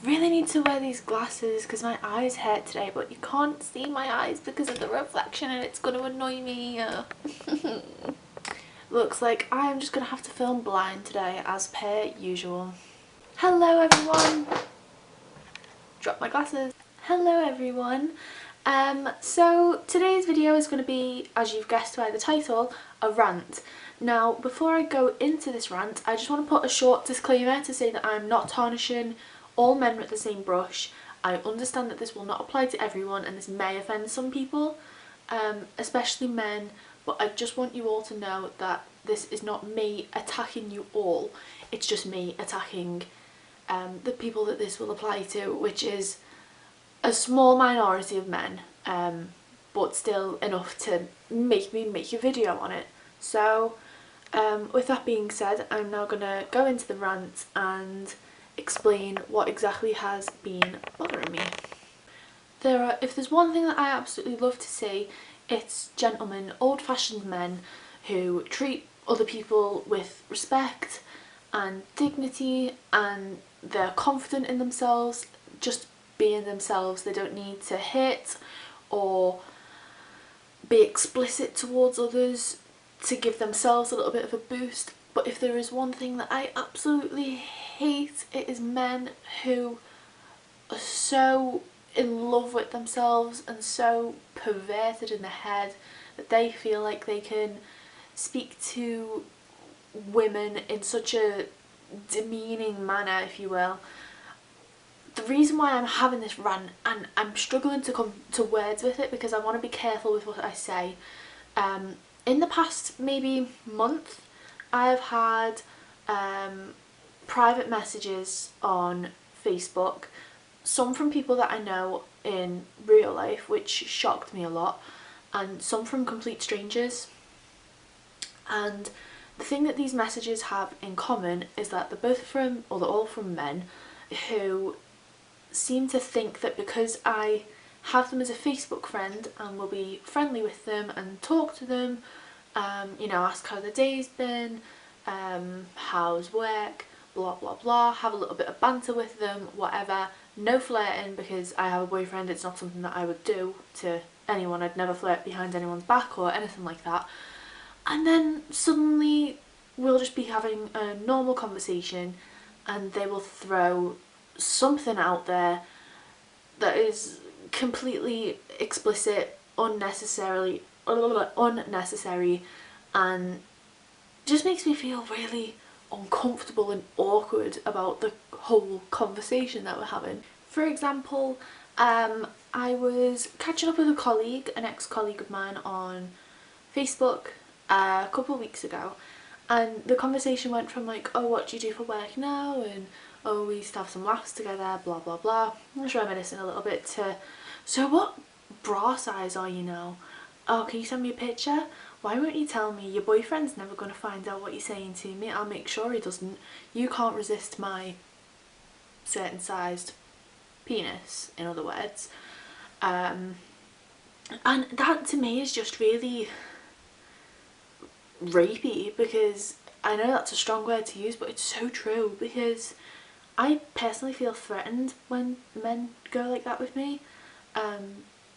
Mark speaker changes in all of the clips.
Speaker 1: really need to wear these glasses because my eyes hurt today, but you can't see my eyes because of the reflection and it's going to annoy me. Looks like I'm just going to have to film blind today as per usual. Hello everyone! Drop my glasses. Hello everyone. So today's video is going to be, as you've guessed by the title, a rant. Now before I go into this rant, I just want to put a short disclaimer to say that I'm not tarnishing all men with the same brush. I understand that this will not apply to everyone and this may offend some people, especially men, but I just want you all to know that this is not me attacking you all, it's just me attacking the people that this will apply to, which is a small minority of men, but still enough to make me make a video on it. So with that being said, I'm now going to go into the rant and explain what exactly has been bothering me. If there's one thing that I absolutely love to see, it's gentlemen, old-fashioned men who treat other people with respect and dignity, and they're confident in themselves, just being themselves. They don't need to hit or be explicit towards others to give themselves a little bit of a boost. But if there is one thing that I absolutely hate, it is men who are so in love with themselves and so perverted in the head that they feel like they can speak to women in such a demeaning manner, if you will. The reason why I'm having this rant, and I'm struggling to come to words with it because I want to be careful with what I say, in the past maybe month I've had private messages on Facebook, some from people that I know in real life, which shocked me a lot, and some from complete strangers. And the thing that these messages have in common is that they're both from, or they're all from men who seem to think that because I have them as a Facebook friend and will be friendly with them and talk to them, you know, ask how the day's been, how's work, blah blah blah, have a little bit of banter with them, whatever. No flirting, because I have a boyfriend. It's not something that I would do to anyone. I'd never flirt behind anyone's back or anything like that. And then suddenly we'll just be having a normal conversation and they will throw something out there that is completely explicit, unnecessary, and just makes me feel really uncomfortable and awkward about the whole conversation that we're having. For example, I was catching up with a colleague, an ex-colleague of mine, on Facebook a couple of weeks ago, and the conversation went from like, oh, what do you do for work now, and oh, we used to have some laughs together, blah blah blah. I'm just reminiscing a little bit to, so what bra size are you now? Oh, can you send me a picture? Why won't you tell me? Your boyfriend's never going to find out what you're saying to me. I'll make sure he doesn't. You can't resist my certain sized penis, in other words. And that to me is just really rapey, because I know that's a strong word to use, but it's so true, because I personally feel threatened when men go like that with me.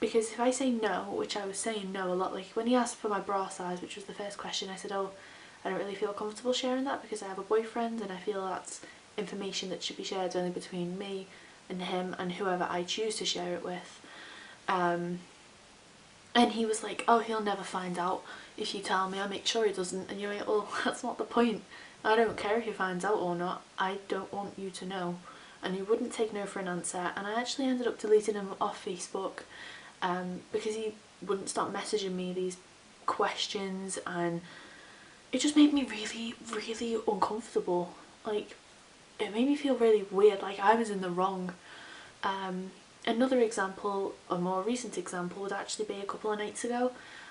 Speaker 1: Because if I say no, which I was saying no a lot, like when he asked for my bra size, which was the first question, I said, oh, I don't really feel comfortable sharing that because I have a boyfriend and I feel that's information that should be shared only between me and him and whoever I choose to share it with. And he was like, oh, he'll never find out if you tell me, I'll make sure he doesn't. And you're like, well, that's not the point. I don't care if he finds out or not, I don't want you to know. And he wouldn't take no for an answer, and I actually ended up deleting him off Facebook because he wouldn't stop messaging me these questions, and it just made me really, really uncomfortable. Like, it made me feel really weird, like I was in the wrong. Another example, a more recent example, would actually be a couple of nights ago.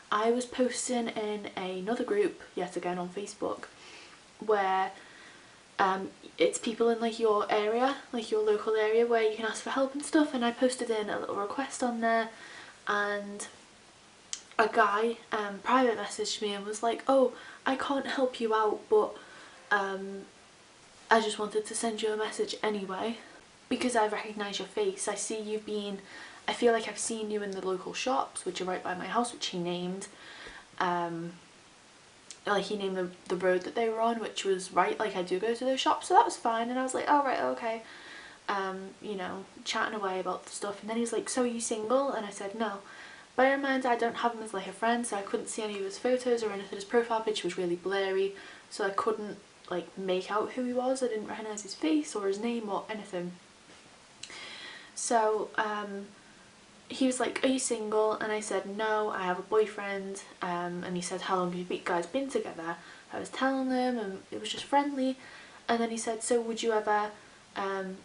Speaker 1: I was posting in another group, yet again on Facebook, where it's people in like your area, like your local area, where you can ask for help and stuff, and I posted in a little request on there, and a guy private messaged me and was like, oh, I can't help you out, but I just wanted to send you a message anyway. because I recognise your face. I feel like I've seen you in the local shops, which are right by my house, which he named. Like he named the road that they were on, which was right, like I do go to those shops, so that was fine. And I was like, oh right, okay. You know, chatting away about the stuff, and then he's like, so are you single? And I said no. Bear in mind I don't have him as like a friend, so I couldn't see any of his photos or anything. His profile picture was really blurry, so I couldn't like make out who he was. I didn't recognise his face or his name or anything. So he was like, are you single? And I said no, I have a boyfriend. And he said, how long have you guys been together? I was telling him, and it was just friendly. And then he said, so would you ever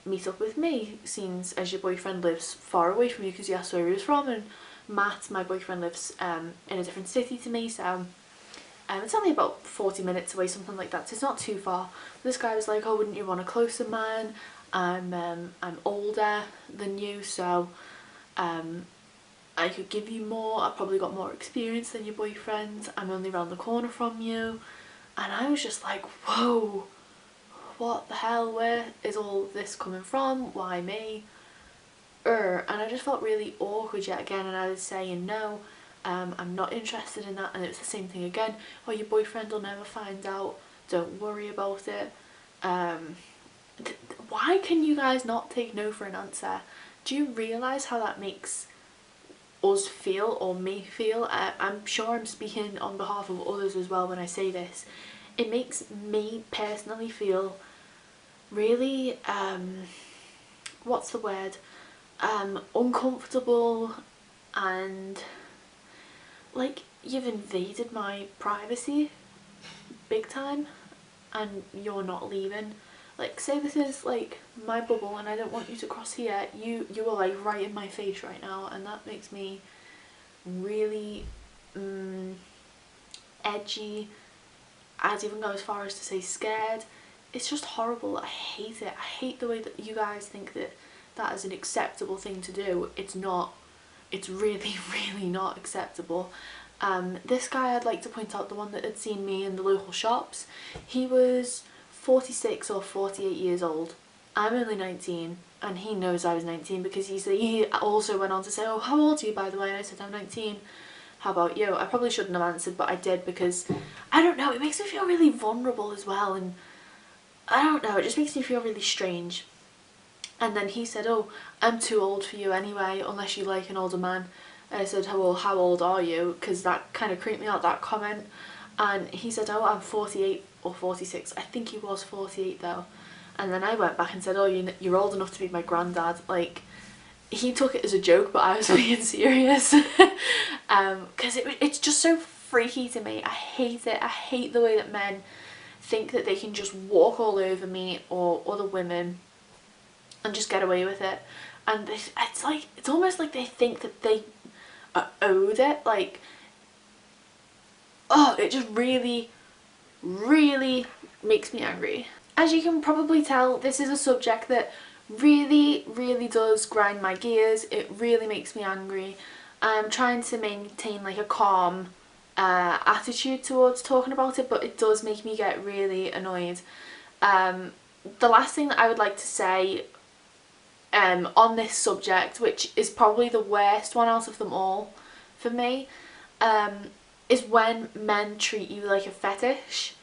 Speaker 1: meet up with me, since as your boyfriend lives far away from you, because he asked where he was from, and Matt, my boyfriend, lives in a different city to me, so it's only about 40 minutes away, something like that, so it's not too far. This guy was like, oh, wouldn't you want a closer man? I'm older than you, so I could give you more. I've probably got more experience than your boyfriend. I'm only around the corner from you. And I was just like, whoa, what the hell, where is all this coming from? Why me? And I just felt really awkward yet again, and I was saying no, I'm not interested in that. And it was the same thing again, oh, your boyfriend will never find out, don't worry about it. Why can you guys not take no for an answer? Do you realise how that makes us feel, or me feel? I'm sure I'm speaking on behalf of others as well when I say this. It makes me personally feel really, what's the word, uncomfortable, and like you've invaded my privacy big time and you're not leaving. Like, say this is like my bubble and I don't want you to cross here, you are like right in my face right now, and that makes me really edgy. I'd even go as far as to say scared. It's just horrible. I hate it. I hate the way that you guys think that that is an acceptable thing to do. It's not. It's really, really not acceptable. This guy, I'd like to point out, the one that had seen me in the local shops, he was 46 or 48 years old. I'm only 19, and he knows I was 19 because he also went on to say, oh, how old are you, by the way? And I said, I'm 19. How about you? I probably shouldn't have answered, but I did, because I don't know, it makes me feel really vulnerable as well, and I don't know, it just makes me feel really strange. And then he said, oh, I'm too old for you anyway, unless you like an older man. And I said, oh, well, how old are you? Because that kind of creeped me out, that comment. And he said, oh, I'm 48 or 46. I think he was 48 though. And then I went back and said, oh, you're old enough to be my granddad. Like, he took it as a joke, but I was being serious. Because it's just so freaky to me. I hate it. I hate the way that men think that they can just walk all over me or other women and just get away with it. And it's almost like they think that they are owed it. Like, oh, it just really, really makes me angry. As you can probably tell, this is a subject that really, really does grind my gears. It really makes me angry. I'm trying to maintain like a calm attitude towards talking about it, but it does make me get really annoyed. The last thing that I would like to say on this subject, which is probably the worst one out of them all for me, is when men treat you like a fetish.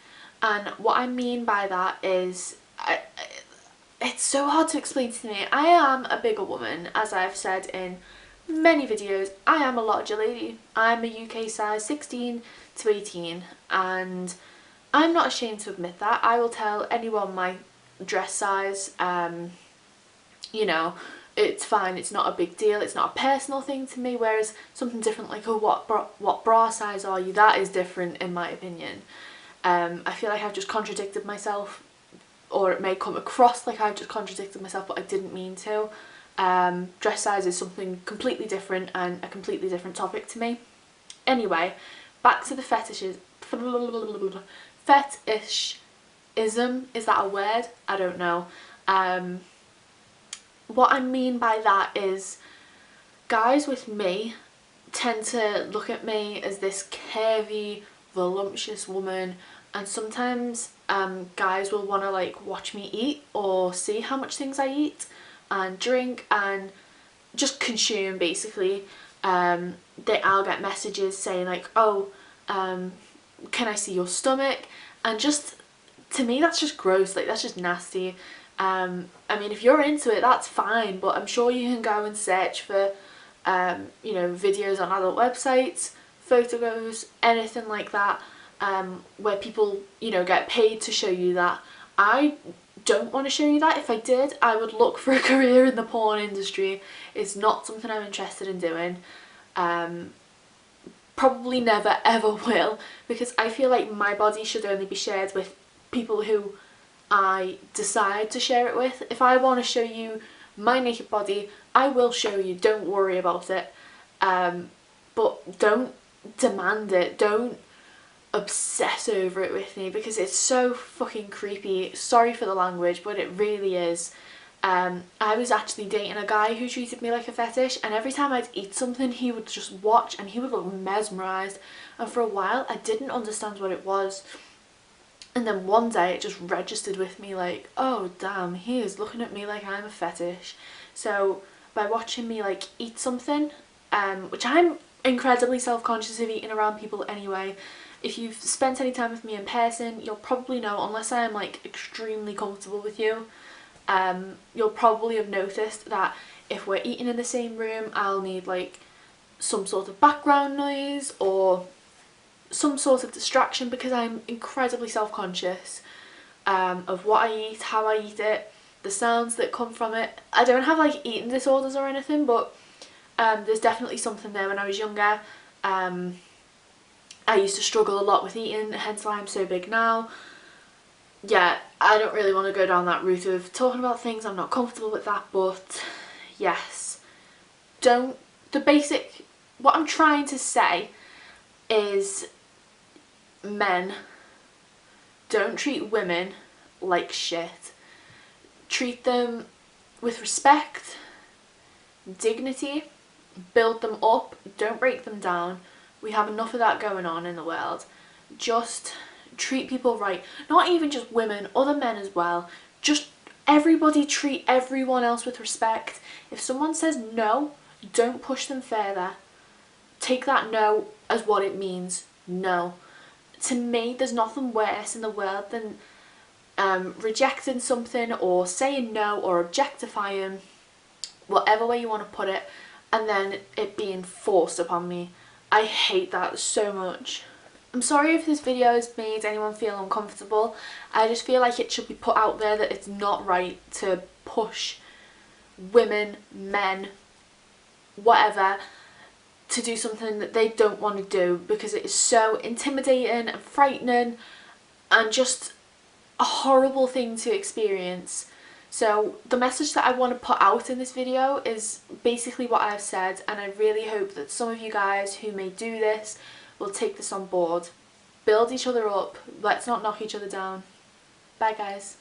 Speaker 1: And what I mean by that is, it's so hard to explain to me. I am a bigger woman, as I've said in many videos. I am a larger lady. I'm a UK size 16 to 18, and I'm not ashamed to admit that. I will tell anyone my dress size. You know, it's fine, it's not a big deal, it's not a personal thing to me, whereas something different like, oh, what bra size are you, that is different in my opinion. I feel like I've just contradicted myself, or it may come across like I've just contradicted myself, but I didn't mean to. Dress size is something completely different and a completely different topic to me. Anyway, back to the fetishes. Fetishism, is that a word? I don't know. What I mean by that is, guys with me tend to look at me as this curvy, voluptuous woman, and sometimes guys will want to like watch me eat or see how much things I eat, and drink and just consume basically. I'll get messages saying like, oh, can I see your stomach? And just, to me that's just gross, like that's just nasty. I mean, if you're into it, that's fine, but I'm sure you can go and search for you know, videos on adult websites, photos, anything like that, where people, you know, get paid to show you that. I don't want to show you that. If I did, I would look for a career in the porn industry. It's not something I'm interested in doing. Probably never ever will, because I feel like my body should only be shared with people who I decide to share it with. If I want to show you my naked body, I will show you, don't worry about it. But don't demand it, don't obsess over it with me, because it's so fucking creepy. Sorry for the language, but it really is. I was actually dating a guy who treated me like a fetish, and every time I'd eat something he would just watch and he would look mesmerised, and for a while I didn't understand what it was. And then one day it just registered with me like, oh damn, he is looking at me like I'm a fetish. So by watching me like eat something, which I'm incredibly self-conscious of eating around people anyway. If you've spent any time with me in person, you'll probably know, unless I am like extremely comfortable with you, you'll probably have noticed that if we're eating in the same room, I'll need like some sort of background noise or some sort of distraction, because I'm incredibly self-conscious of what I eat, how I eat it, the sounds that come from it. I don't have like eating disorders or anything, but there's definitely something there. When I was younger, I used to struggle a lot with eating, hence why I'm so big now. Yeah, I don't really want to go down that route of talking about things, I'm not comfortable with that, but yes, what I'm trying to say is, men, don't treat women like shit. Treat them with respect, dignity, build them up, don't break them down. We have enough of that going on in the world. Just treat people right. Not even just women, other men as well. Just everybody, treat everyone else with respect. If someone says no, don't push them further. Take that no as what it means, no. To me, there's nothing worse in the world than rejecting something or saying no or objectifying, whatever way you want to put it, and then it being forced upon me. I hate that so much. I'm sorry if this video has made anyone feel uncomfortable. I just feel like it should be put out there that it's not right to push women, men, whatever, to do something that they don't want to do, because it is so intimidating and frightening and just a horrible thing to experience. So the message that I want to put out in this video is basically what I've said, and I really hope that some of you guys who may do this will take this on board. Build each other up, let's not knock each other down. Bye guys.